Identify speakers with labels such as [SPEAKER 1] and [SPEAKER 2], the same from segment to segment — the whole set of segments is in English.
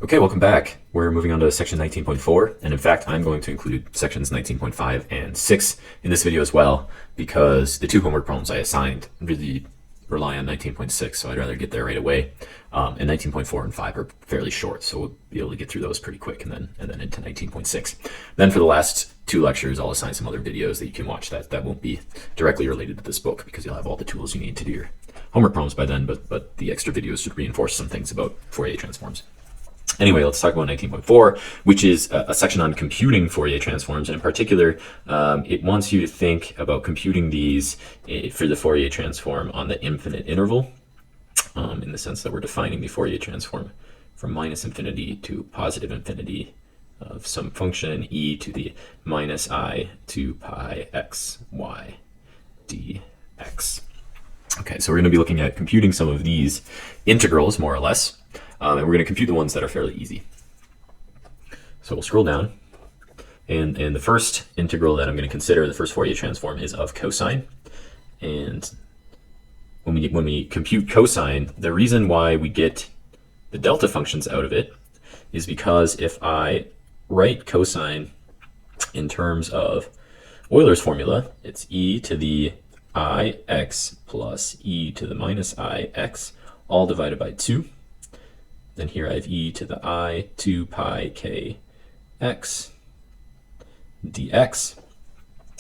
[SPEAKER 1] Okay, welcome back. We're moving on to section 19.4, and in fact, I'm going to include sections 19.5 and 6 in this video as well, because the two homework problems I assigned really rely on 19.6, so I'd rather get there right away. And 19.4 and 5 are fairly short, so we'll be able to get through those pretty quick, and then into 19.6. Then for the last two lectures, I'll assign some other videos that you can watch that won't be directly related to this book, because you'll have all the tools you need to do your homework problems by then, but the extra videos should reinforce some things about Fourier transforms. Anyway, let's talk about 19.4, which is a section on computing Fourier transforms. And in particular, it wants you to think about computing these for the Fourier transform on the infinite interval, in the sense that we're defining the Fourier transform from minus infinity to positive infinity of some function e to the minus I 2 pi x y dx. Okay, so we're going to be looking at computing some of these integrals, more or less. And we're going to compute the ones that are fairly easy. So we'll scroll down, and the first integral that I'm going to consider, the first Fourier transform, is of cosine. And when we compute cosine, the reason why we get the delta functions out of it is because if I write cosine in terms of Euler's formula, it's e to the ix plus e to the minus ix, all divided by 2. Then here I have e to the I 2 pi k x dx.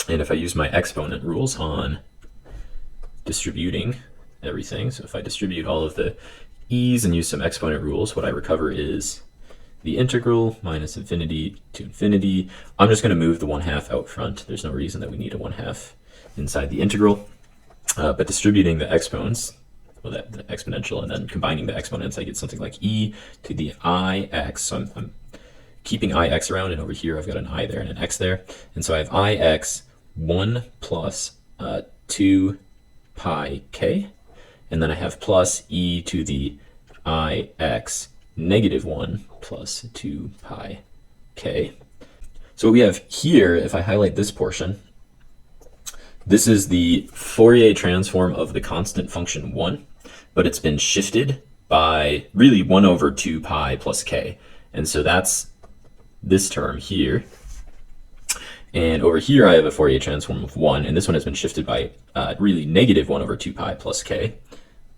[SPEAKER 1] And if I use my exponent rules on distributing everything, so if I distribute all of the e's and use some exponent rules, what I recover is the integral minus infinity to infinity. I'm just going to move the 1/2 out front. There's no reason that we need a 1/2 inside the integral. But distributing the exponents, well, the exponential, and then combining the exponents, I get something like e to the ix. So I'm keeping ix around, and over here I've got an I there and an x there. And so I have ix 1 plus 2 pi k, and then I have plus e to the ix negative 1 plus 2 pi k. So what we have here, if I highlight this portion, this is the Fourier transform of the constant function 1, but it's been shifted by really 1 over 2 pi plus k. And so that's this term here. And over here I have a Fourier transform of 1, and this one has been shifted by really negative 1 over 2 pi plus k,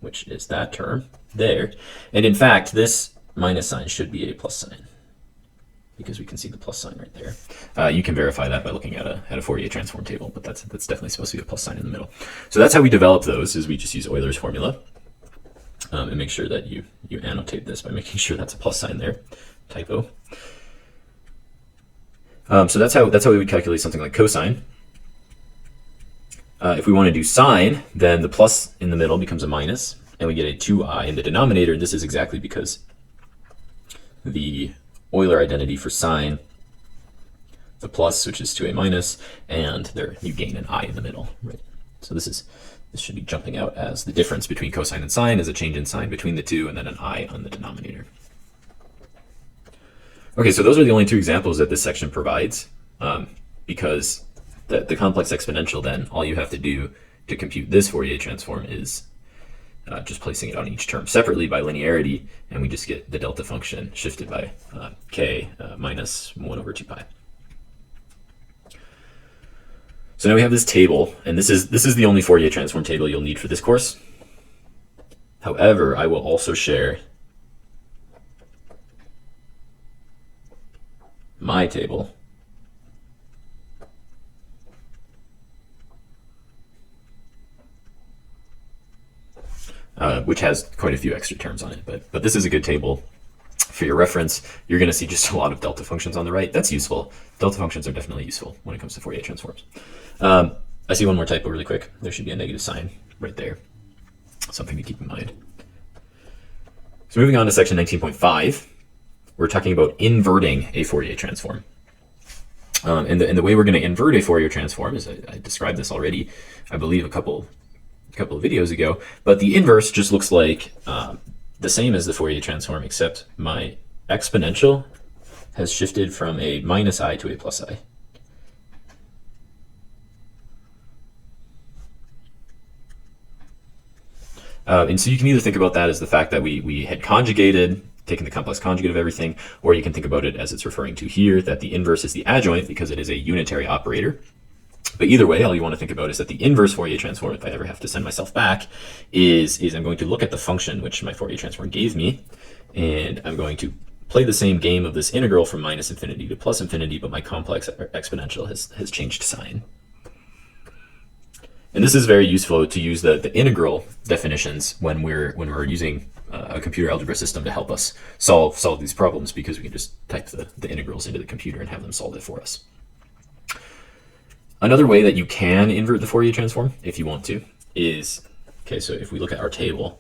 [SPEAKER 1] which is that term there. And in fact, this minus sign should be a plus sign, because we can see the plus sign right there. You can verify that by looking at a Fourier transform table, but that's definitely supposed to be a plus sign in the middle. So that's how we develop those, is we just use Euler's formula. And make sure that you annotate this by making sure that's a plus sign there, typo. So that's how we would calculate something like cosine. If we want to do sine, then the plus in the middle becomes a minus, and we get a 2i in the denominator. And this is exactly because the Euler identity for sine, the plus switches to a minus, and there you gain an I in the middle, right? So this should be jumping out as the difference between cosine and sine is a change in sign between the two, and then an I on the denominator. Okay, so those are the only two examples that this section provides, because the complex exponential, then all you have to do to compute this Fourier transform is just placing it on each term separately by linearity, and we just get the delta function shifted by k minus 1 over 2 pi. So now we have this table, and this is the only Fourier transform table you'll need for this course. However, I will also share my table, which has quite a few extra terms on it, but this is a good table for your reference. You're going to see just a lot of delta functions on the right. That's useful. Delta functions are definitely useful when it comes to Fourier transforms. I see one more typo really quick. There should be a negative sign right there. Something to keep in mind. So moving on to section 19.5, we're talking about inverting a Fourier transform. And the way we're going to invert a Fourier transform is, I described this already, I believe, a couple of videos ago, but the inverse just looks like the same as the Fourier transform, except my exponential has shifted from a minus I to a plus I. And so you can either think about that as the fact that we had conjugated taking the complex conjugate of everything, or you can think about it as it's referring to here, that the inverse is the adjoint because it is a unitary operator. But either way, all you want to think about is that the inverse Fourier transform, if I ever have to send myself back, is I'm going to look at the function which my Fourier transform gave me, and I'm going to play the same game of this integral from minus infinity to plus infinity, but my complex exponential has changed sign. And this is very useful to use the integral definitions when we're using a computer algebra system to help us solve these problems, because we can just type the integrals into the computer and have them solve it for us. Another way that you can invert the Fourier transform, if you want to, is, okay, so if we look at our table,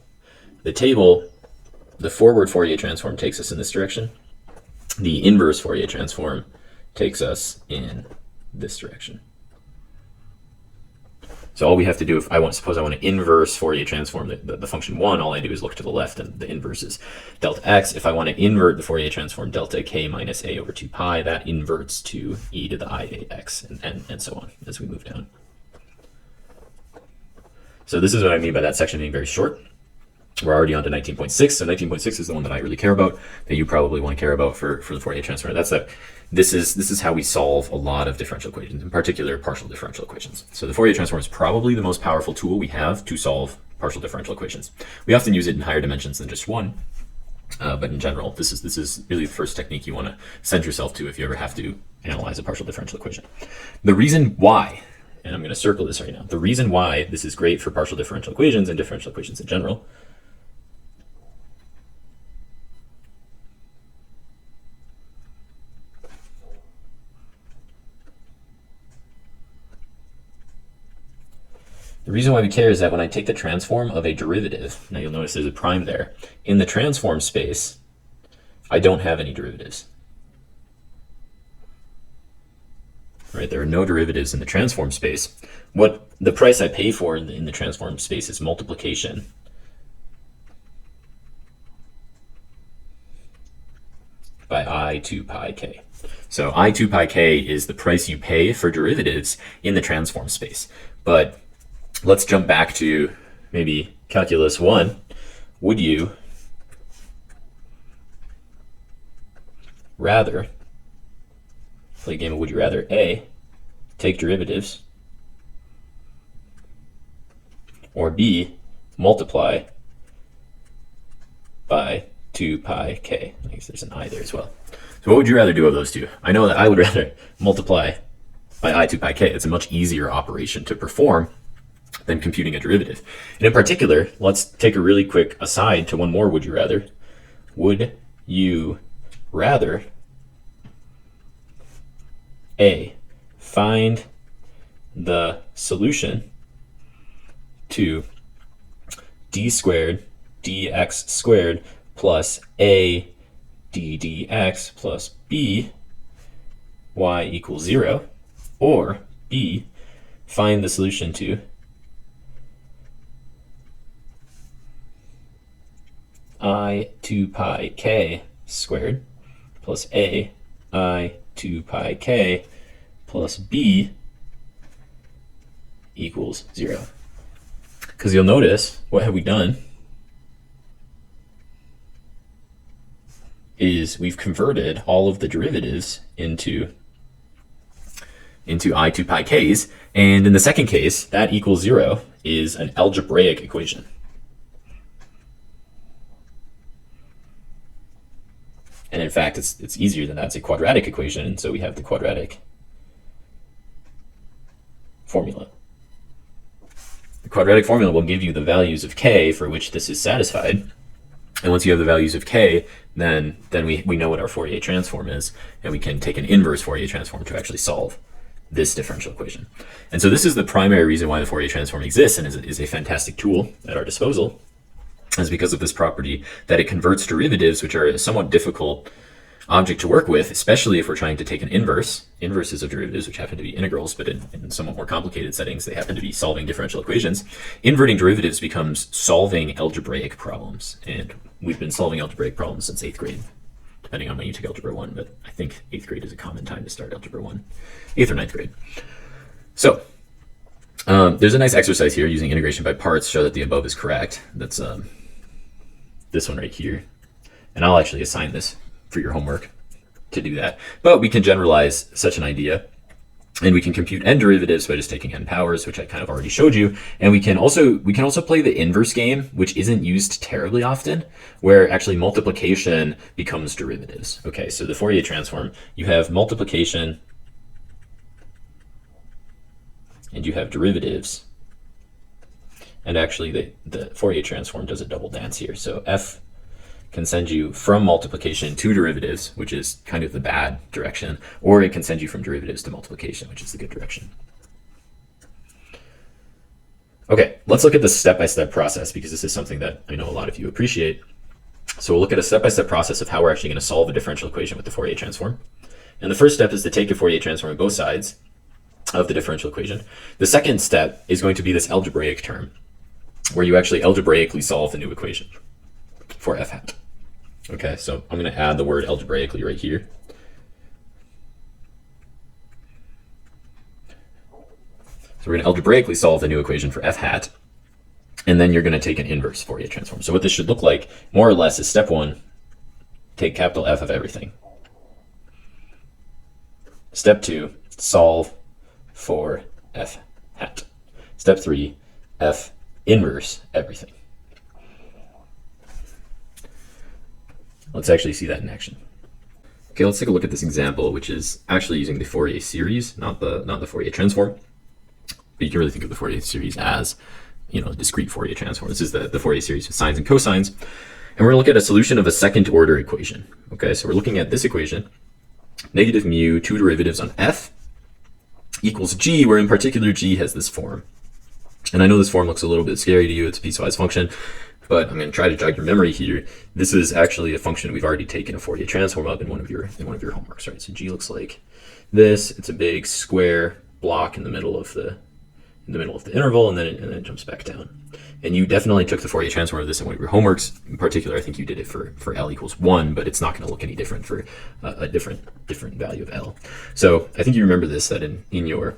[SPEAKER 1] the forward Fourier transform takes us in this direction. The inverse Fourier transform takes us in this direction. So all we have to do, suppose I want to inverse Fourier transform the function 1, all I do is look to the left, and the inverse is delta x. If I want to invert the Fourier transform delta k minus a over 2 pi, that inverts to e to the ia x, and so on as we move down. So this is what I mean by that section being very short. We're already on to 19.6, so 19.6 is the one that I really care about, that you probably want to care about for the Fourier transform. This is how we solve a lot of differential equations, in particular partial differential equations. So the Fourier transform is probably the most powerful tool we have to solve partial differential equations. We often use it in higher dimensions than just one, but in general, this is really the first technique you want to send yourself to if you ever have to analyze a partial differential equation. The reason why, and I'm going to circle this right now, the reason why this is great for partial differential equations and differential equations in general The reason why we care is that when I take the transform of a derivative, now you'll notice there's a prime there, in the transform space, I don't have any derivatives. Right, there are no derivatives in the transform space. What the price I pay for in the transform space is multiplication by I 2 pi k. So I 2 pi k is the price you pay for derivatives in the transform space. But let's jump back to maybe calculus 1. Would you rather play a game of would you rather A, take derivatives, or B, multiply by 2 pi k? I guess there's an I there as well. So what would you rather do of those two? I know that I would rather multiply by I 2 pi k. It's a much easier operation to perform than computing a derivative. And in particular, let's take a really quick aside to one more would you rather. Would you rather A, find the solution to d squared dx squared plus a d dx plus b y equals 0, or B, find the solution to I 2 pi k squared plus a I 2 pi k plus b equals 0. Because you'll notice, what have we done is we've converted all of the derivatives into I 2 pi k's, and in the second case, that equals 0 is an algebraic equation. And in fact, it's easier than that. It's a quadratic equation, and so we have the quadratic formula. The quadratic formula will give you the values of k for which this is satisfied. And once you have the values of k, then we know what our Fourier transform is, and we can take an inverse Fourier transform to actually solve this differential equation. And so this is the primary reason why the Fourier transform exists and is a fantastic tool at our disposal, is because of this property that it converts derivatives, which are a somewhat difficult object to work with, especially if we're trying to take an inverses of derivatives, which happen to be integrals, but in somewhat more complicated settings, they happen to be solving differential equations. Inverting derivatives becomes solving algebraic problems, and we've been solving algebraic problems since 8th grade, depending on when you took Algebra 1, but I think 8th grade is a common time to start Algebra 1, 8th or 9th grade. So there's a nice exercise here using integration by parts, show that the above is correct. That's this one right here. And I'll actually assign this for your homework to do that. But we can generalize such an idea, and we can compute n derivatives by just taking n powers, which I kind of already showed you. And we can also play the inverse game, which isn't used terribly often, where actually multiplication becomes derivatives. Okay, so the Fourier transform, you have multiplication and you have derivatives. And actually the Fourier transform does a double dance here. So f can send you from multiplication to derivatives, which is kind of the bad direction, or it can send you from derivatives to multiplication, which is the good direction. Okay, let's look at the step-by-step process, because this is something that I know a lot of you appreciate. So we'll look at a step-by-step process of how we're actually going to solve a differential equation with the Fourier transform. And the first step is to take a Fourier transform on both sides of the differential equation. The second step is going to be this algebraic term, where you actually algebraically solve the new equation for f hat. Okay, so I'm going to add the word algebraically right here. So we're going to algebraically solve the new equation for f hat, and then you're going to take an inverse Fourier transform. So what this should look like, more or less, is step 1, take capital F of everything. Step 2, solve for f hat. Step 3, f inverse everything. Let's actually see that in action. Okay, let's take a look at this example, which is actually using the Fourier series, not the Fourier transform. But you can really think of the Fourier series as, discrete Fourier transform. This is the Fourier series with sines and cosines. And we're going to look at a solution of a second order equation. Okay, so we're looking at this equation, negative mu, two derivatives on f equals g, where in particular g has this form. And I know this form looks a little bit scary to you. It's a piecewise function, but I'm going to try to jog your memory here. This is actually a function we've already taken a Fourier transform of in one of your homeworks, right? So g looks like this. It's a big square block in the middle of the interval, and then it jumps back down. And you definitely took the Fourier transform of this in one of your homeworks. In particular, I think you did it for L equals 1, but it's not going to look any different for a different value of L. So I think you remember this, that in your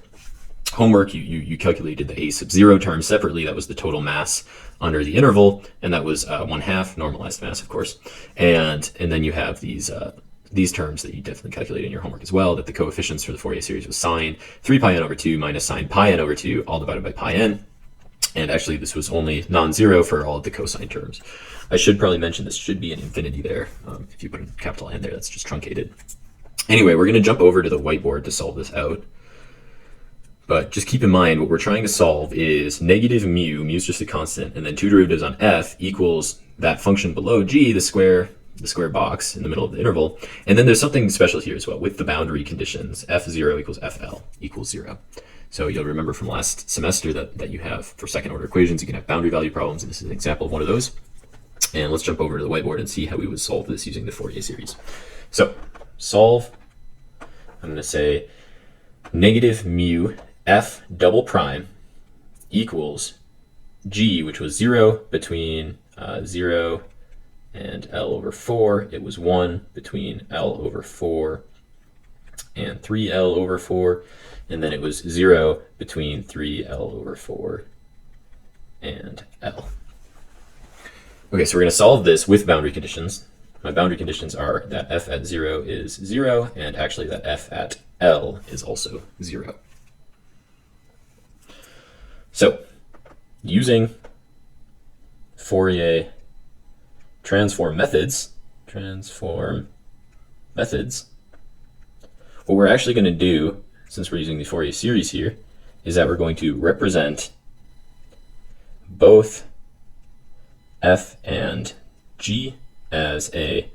[SPEAKER 1] homework, you calculated the a sub 0 term separately. That was the total mass under the interval, and that was 1/2 normalized mass, of course. And then you have these terms that you definitely calculated in your homework as well, that the coefficients for the Fourier series was sine 3 pi n over 2 minus sine pi n over 2 all divided by pi n. And actually this was only non-zero for all of the cosine terms. I should probably mention this should be an infinity there. If you put a capital N there, that's just truncated. Anyway, we're going to jump over to the whiteboard to solve this out. But just keep in mind, what we're trying to solve is negative mu is just a constant, and then two derivatives on f equals that function below g, the square box in the middle of the interval. And then there's something special here as well with the boundary conditions. f0 equals fl equals 0. So you'll remember from last semester that you have, for second order equations, you can have boundary value problems, and this is an example of one of those. And let's jump over to the whiteboard and see how we would solve this using the Fourier series. So solve, I'm going to say negative mu f double prime equals g, which was 0 between 0 and L over 4. It was 1 between L over 4 and 3L over 4. And then it was 0 between 3L over 4 and L. Okay, so we're going to solve this with boundary conditions. My boundary conditions are that f at 0 is 0, and actually that f at L is also 0. So, using Fourier transform methods, what we're actually going to do, since we're using the Fourier series here, is that we're going to represent both f and g as a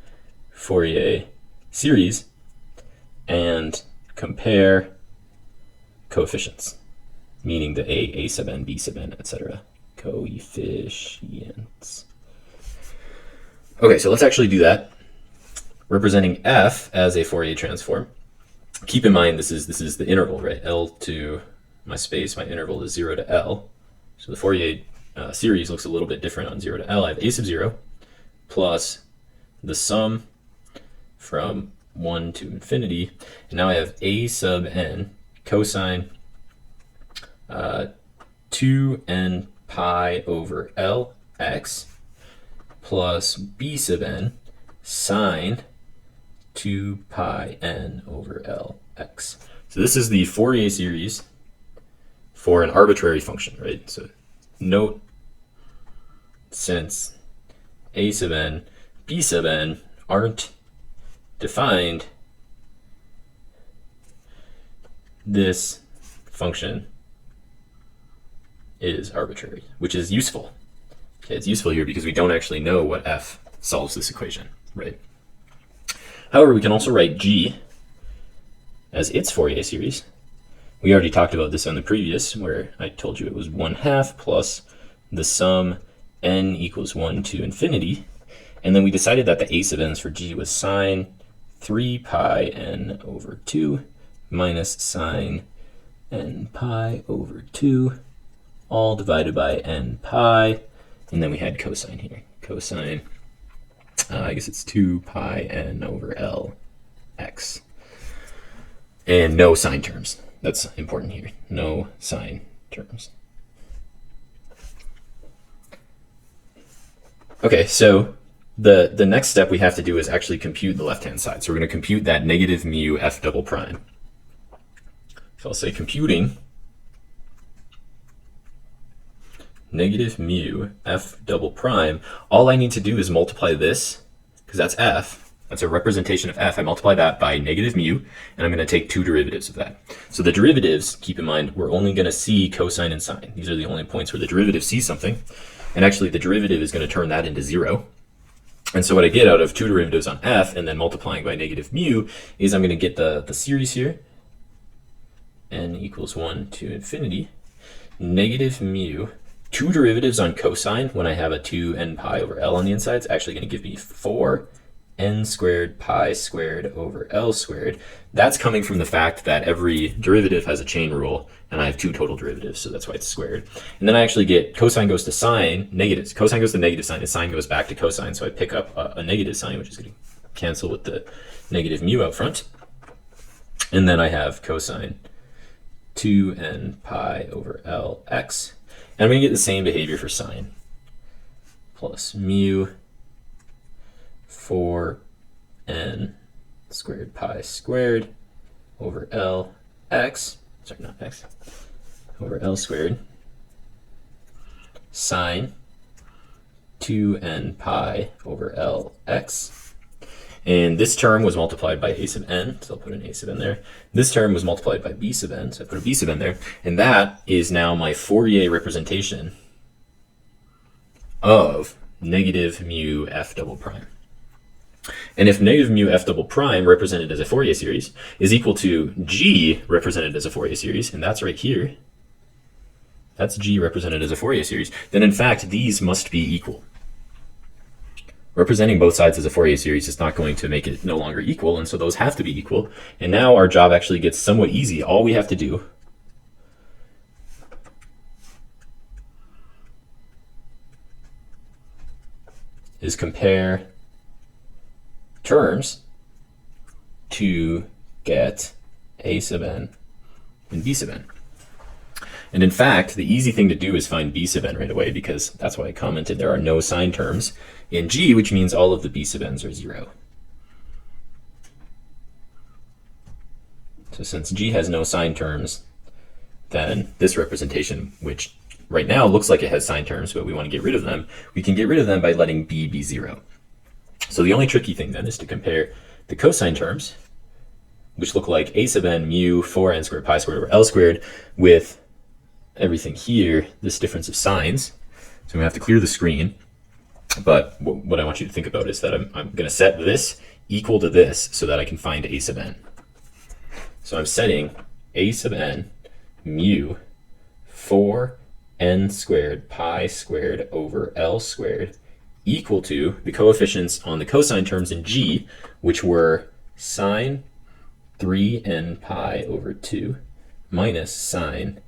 [SPEAKER 1] Fourier series and compare coefficients, meaning the a sub n, b sub n, etc. Coefficients. Okay, so let's actually do that. Representing f as a Fourier transform. Keep in mind this is the interval, right? L to my interval is 0 to L. So the Fourier series looks a little bit different on 0 to L. I have a sub 0 plus the sum from 1 to infinity. And now I have a sub n cosine 2n pi over Lx plus b sub n sine 2 pi n over Lx. So this is the Fourier series for an arbitrary function, right? So note, since a sub n, b sub n aren't defined, this function is arbitrary, which is useful. Okay, it's useful here because we don't actually know what f solves this equation, right? However, we can also write g as its Fourier series. We already talked about this on the previous, where I told you it was 1/2 plus the sum n equals 1 to infinity. And then we decided that the a sub n's for g was sine 3 pi n over 2 minus sine n pi over 2, all divided by n pi. And then we had cosine here. Cosine, I guess it's 2 pi n over Lx. And no sine terms. That's important here. No sine terms. Okay, so the next step we have to do is actually compute the left-hand side. So we're going to compute that negative mu f double prime. So I'll say computing negative mu f double prime. All I need to do is multiply this, because that's f. That's a representation of f. I multiply that by negative mu, and I'm going to take two derivatives of that. So the derivatives, keep in mind, we're only going to see cosine and sine. These are the only points where the derivative sees something. And actually, the derivative is going to turn that into 0. And so what I get out of two derivatives on f and then multiplying by negative mu is I'm going to get the series here, n equals 1 to infinity, negative mu, two derivatives on cosine when I have a 2n pi over L on the inside is actually going to give me 4n squared pi squared over L squared. That's coming from the fact that every derivative has a chain rule, and I have two total derivatives, so that's why it's squared. And then I actually get cosine goes to sine, negatives. Cosine goes to negative sine, and sine goes back to cosine, so I pick up a negative sign, which is going to cancel with the negative mu out front. And then I have cosine 2n pi over Lx. And I'm going to get the same behavior for sine, plus mu 4n squared pi squared over Lx, sorry, not x, over L squared, sine 2n pi over Lx. And this term was multiplied by a sub n, so I'll put an a sub n there. This term was multiplied by b sub n, so I put a b sub n there. And that is now my Fourier representation of negative mu f double prime. And if negative mu f double prime represented as a Fourier series is equal to g represented as a Fourier series, and that's right here, that's g represented as a Fourier series, then in fact these must be equal. Representing both sides as a Fourier series is not going to make it no longer equal, and so those have to be equal. And now our job actually gets somewhat easy. All we have to do is compare terms to get a sub n and b sub n. And in fact, the easy thing to do is find b sub n right away, because that's why I commented there are no sine terms in g, which means all of the b sub n's are 0. So since g has no sine terms, then this representation, which right now looks like it has sine terms, but we want to get rid of them, we can get rid of them by letting b be 0. So the only tricky thing then is to compare the cosine terms, which look like a sub n mu 4n squared pi squared over L squared, with everything here, this difference of signs. So we have to clear the screen. But what I want you to think about is that I'm going to set this equal to this so that I can find a sub n. So I'm setting a sub n mu 4n squared pi squared over L squared equal to the coefficients on the cosine terms in g, which were sine 3n pi over 2 minus sine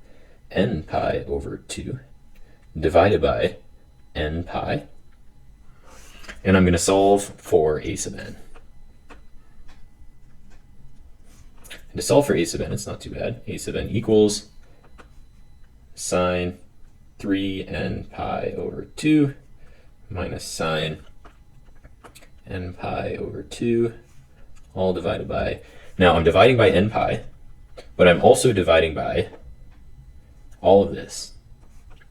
[SPEAKER 1] n pi over 2 divided by n pi. And I'm going to solve for a sub n. And to solve for a sub n, it's not too bad. A sub n equals sine 3n pi over 2 minus sine n pi over 2, all divided by, now I'm dividing by n pi, but I'm also dividing by all of this,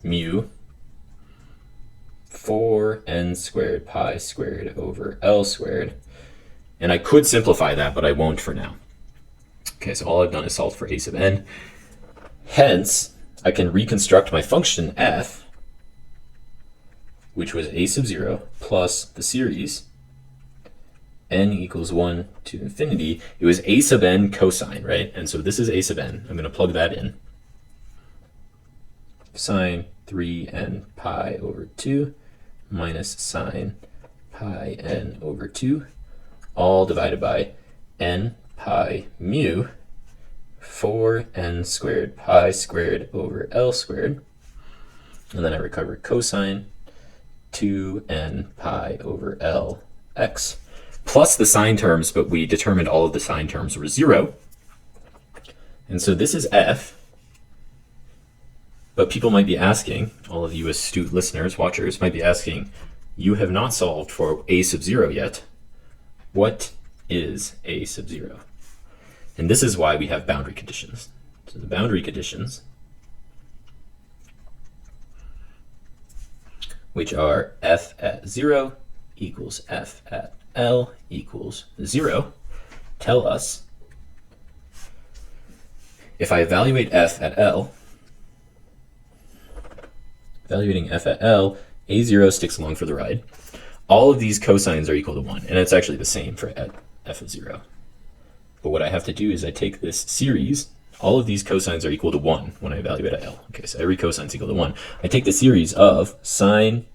[SPEAKER 1] mu 4n squared pi squared over L squared. And I could simplify that, but I won't for now. Okay, so all I've done is solve for a sub n. Hence, I can reconstruct my function f, which was a sub 0 plus the series n equals 1 to infinity. It was a sub n cosine, right? And so this is a sub n. I'm going to plug that in. Sine 3n pi over 2 minus sine pi n over 2, all divided by n pi mu 4n squared pi squared over L squared. And then I recover cosine 2n pi over L x plus the sine terms, but we determined all of the sine terms were 0. And so this is f. But people might be asking, all of you astute listeners, watchers, might be asking, you have not solved for a sub 0 yet. What is a sub 0? And this is why we have boundary conditions. So the boundary conditions, which are f at 0 equals f at L equals 0, tell us if I evaluate f at L, evaluating f at L, a0 sticks along for the ride. All of these cosines are equal to 1, and it's actually the same for at f of 0. But what I have to do is I take this series, all of these cosines are equal to 1 when I evaluate at L. Okay, so every cosine is equal to 1. I take the series of sine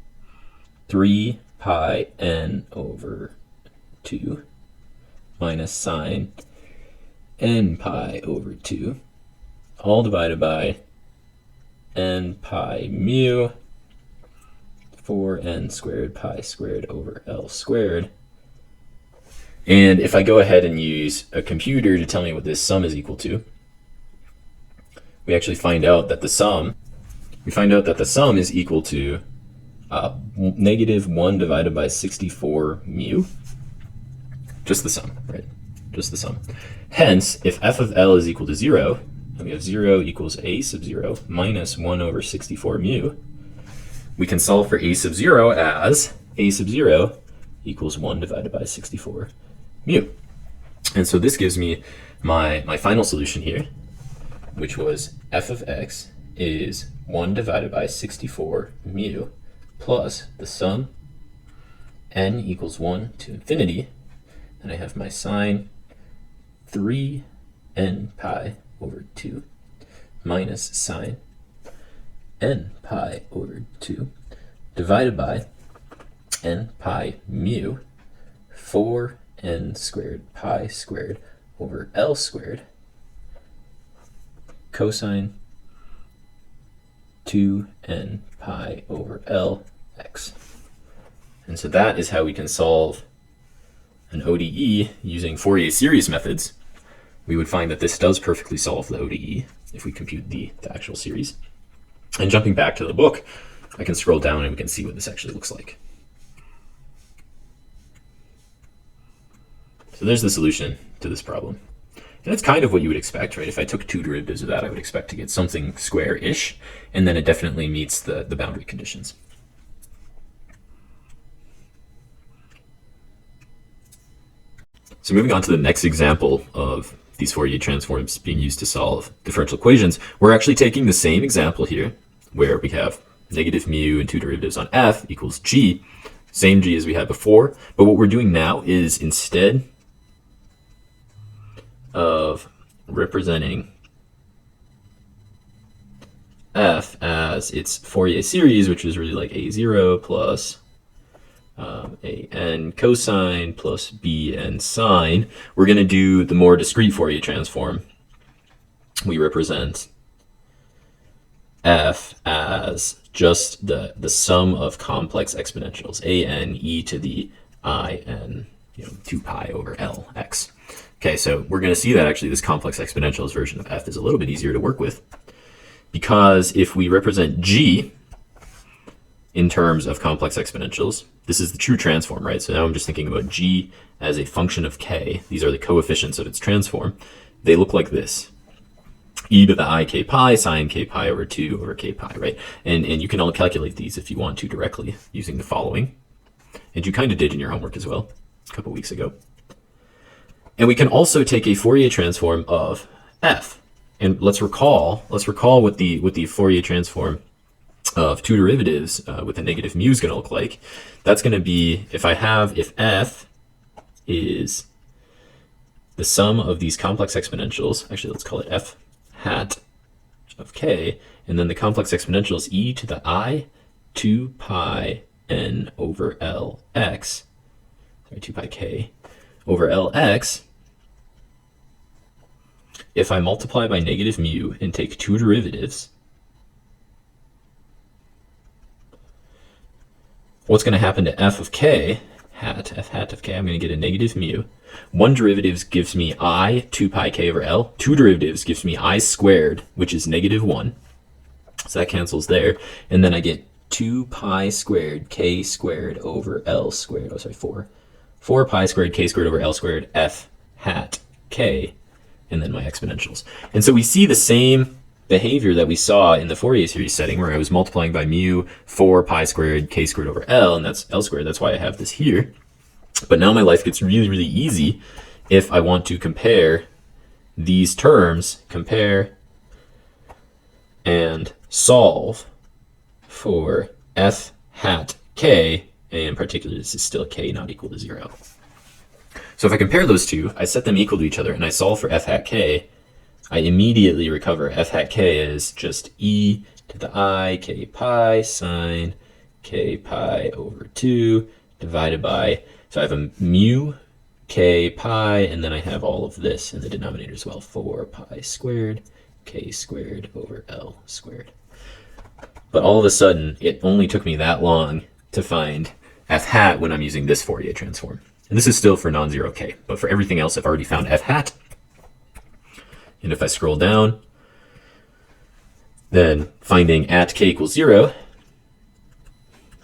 [SPEAKER 1] 3 pi n over 2 minus sine n pi over 2, all divided by n pi mu 4n squared pi squared over L squared. And if I go ahead and use a computer to tell me what this sum is equal to, we actually find out that the sum, is equal to negative 1 divided by 64 mu. Just the sum, right? Just the sum. Hence, if f of L is equal to 0, and we have 0 equals a sub 0 minus 1 over 64 mu, we can solve for a sub 0 as a sub 0 equals 1 divided by 64 mu. And so this gives me my final solution here, which was f of x is 1 divided by 64 mu plus the sum n equals 1 to infinity, and I have my sine 3n pi over 2 minus sine n pi over 2 divided by n pi mu 4n squared pi squared over L squared cosine 2n pi over L x. And so that is how we can solve an ODE using Fourier series methods. We would find that this does perfectly solve the ODE if we compute the actual series. And jumping back to the book, I can scroll down and we can see what this actually looks like. So there's the solution to this problem. And that's kind of what you would expect, right? If I took 2 derivatives of that, I would expect to get something square-ish, and then it definitely meets the boundary conditions. So moving on to the next example of these Fourier transforms being used to solve differential equations, we're actually taking the same example here, where we have negative mu and 2 derivatives on f equals g, same g as we had before, but what we're doing now is instead of representing f as its Fourier series, which is really like a0 plus a n cosine plus b n sine, we're going to do the more discrete Fourier transform. We represent f as just the sum of complex exponentials, a n e to the I n, 2 pi over L x. Okay, so we're going to see that actually this complex exponentials version of f is a little bit easier to work with, because if we represent g in terms of complex exponentials. This is the true transform, right? So now I'm just thinking about g as a function of k. These are the coefficients of its transform. They look like this. E to the I k pi sine k pi over 2 over k pi, right? And you can all calculate these if you want to directly using the following. And you kind of did in your homework as well a couple weeks ago. And we can also take a Fourier transform of f. And let's recall what the Fourier transform of two derivatives with a negative mu is going to look like. That's going to be if f is the sum of these complex exponentials. Actually, let's call it f hat of k, and then the complex exponential is e to the I 2 pi n over lx, sorry, 2 pi k over lx. If I multiply by negative mu and take two derivatives, what's going to happen to f of k, f hat of k? I'm going to get a negative mu. One derivative gives me I 2 pi k over L. Two derivatives gives me I squared, which is negative 1. So that cancels there. And then I get 2 pi squared k squared over L squared. Oh, sorry, 4. 4 pi squared k squared over L squared f hat k, and then my exponentials. And so we see the same behavior that we saw in the Fourier series setting where I was multiplying by mu 4 pi squared k squared over L, and that's L squared. That's why I have this here. But now my life gets really, really easy if I want to compare these terms, compare and solve for f hat k, and in particular this is still k not equal to 0. So if I compare those two, I set them equal to each other, and I solve for f hat k, I immediately recover f hat k as just e to the I k pi sine k pi over 2 divided by, so I have a mu k pi, and then I have all of this in the denominator as well, 4 pi squared k squared over L squared. But all of a sudden, it only took me that long to find f hat when I'm using this Fourier transform. And this is still for non-zero k, but for everything else, I've already found f hat. And if I scroll down, then finding at k equals 0,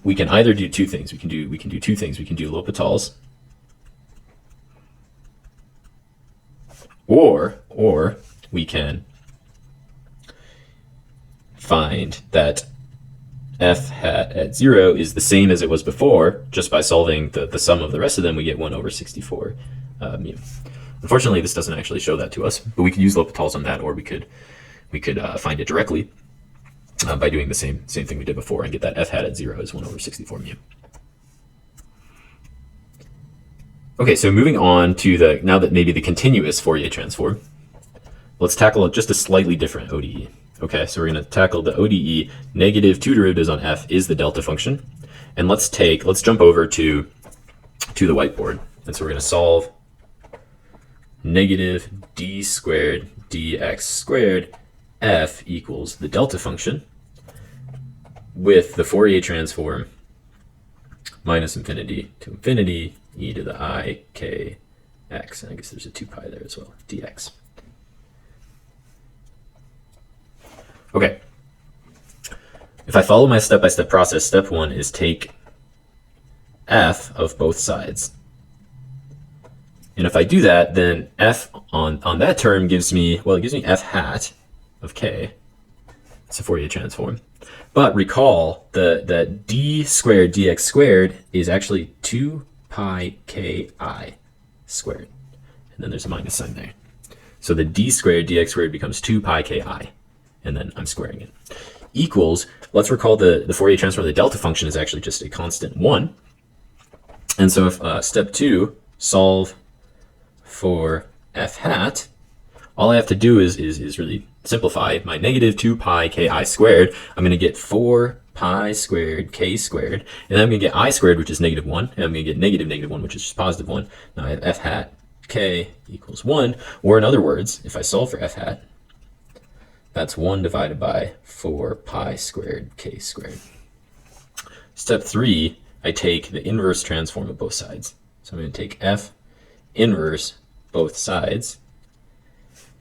[SPEAKER 1] we can either do two things. We can do two things. We can do L'Hopital's, or we can find that f hat at 0 is the same as it was before. Just by solving the sum of the rest of them, we get 1 over 64 mu. Unfortunately, this doesn't actually show that to us, but we could use L'Hopital's on that, or we could find it directly by doing the same thing we did before and get that f hat at 0 is 1 over 64 mu. Okay, so moving on to now that maybe the continuous Fourier transform, let's tackle just a slightly different ODE. Okay, so we're going to tackle the ODE. Negative two derivatives on f is the delta function, and let's jump over to the whiteboard, and so we're going to solve negative d squared dx squared f equals the delta function with the Fourier transform minus infinity to infinity e to the I k x, and I guess there's a 2 pi there as well, dx. Okay, if I follow my step-by-step process, step 1 is take f of both sides. And if I do that, then f on that term gives me, well, it gives me f hat of k. It's a Fourier transform. But recall that d squared dx squared is actually 2 pi ki squared. And then there's a minus sign there. So the d squared dx squared becomes 2 pi ki, and then I'm squaring it. Equals, let's recall the Fourier transform of the delta function is actually just a constant 1. And so if step 2, solve for f hat, all I have to do is really simplify my negative 2 pi ki squared. I'm going to get 4 pi squared k squared, and then I'm going to get I squared, which is negative 1, and I'm going to get negative 1, which is just positive 1. Now I have f hat k equals 1, or in other words, if I solve for f hat, that's 1 divided by 4 pi squared k squared. Step 3, I take the inverse transform of both sides. So I'm going to take f inverse both sides.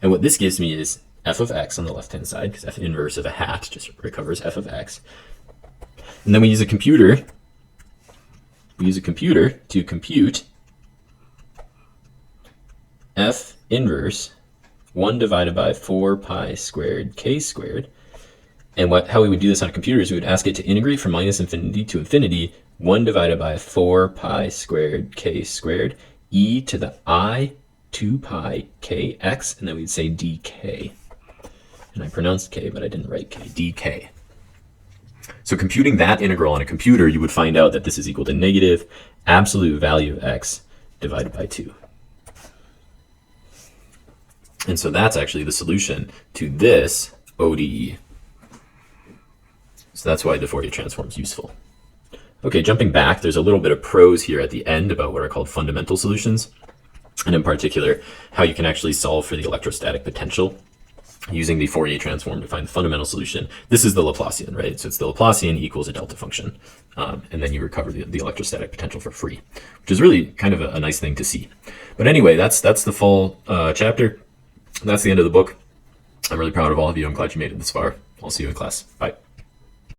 [SPEAKER 1] And what this gives me is f of x on the left-hand side, because f inverse of a hat just recovers f of x. And then we use a computer. We use a computer to compute f inverse 1 divided by 4 pi squared k squared. And how we would do this on a computer is we would ask it to integrate from minus infinity to infinity 1 divided by 4 pi squared k squared e to the I 2 pi kx, and then we'd say dk. And I pronounced k, but I didn't write k, dk. So computing that integral on a computer, you would find out that this is equal to negative absolute value of x divided by 2. And so that's actually the solution to this ODE. So that's why the Fourier transform is useful. Okay, jumping back, there's a little bit of prose here at the end about what are called fundamental solutions, and in particular, how you can actually solve for the electrostatic potential using the Fourier transform to find the fundamental solution. This is the Laplacian, right? So it's the Laplacian equals a delta function, and then you recover the electrostatic potential for free, which is really kind of a nice thing to see. But anyway, that's the full chapter. That's the end of the book. I'm really proud of all of you. I'm glad you made it this far. I'll see you in class. Bye.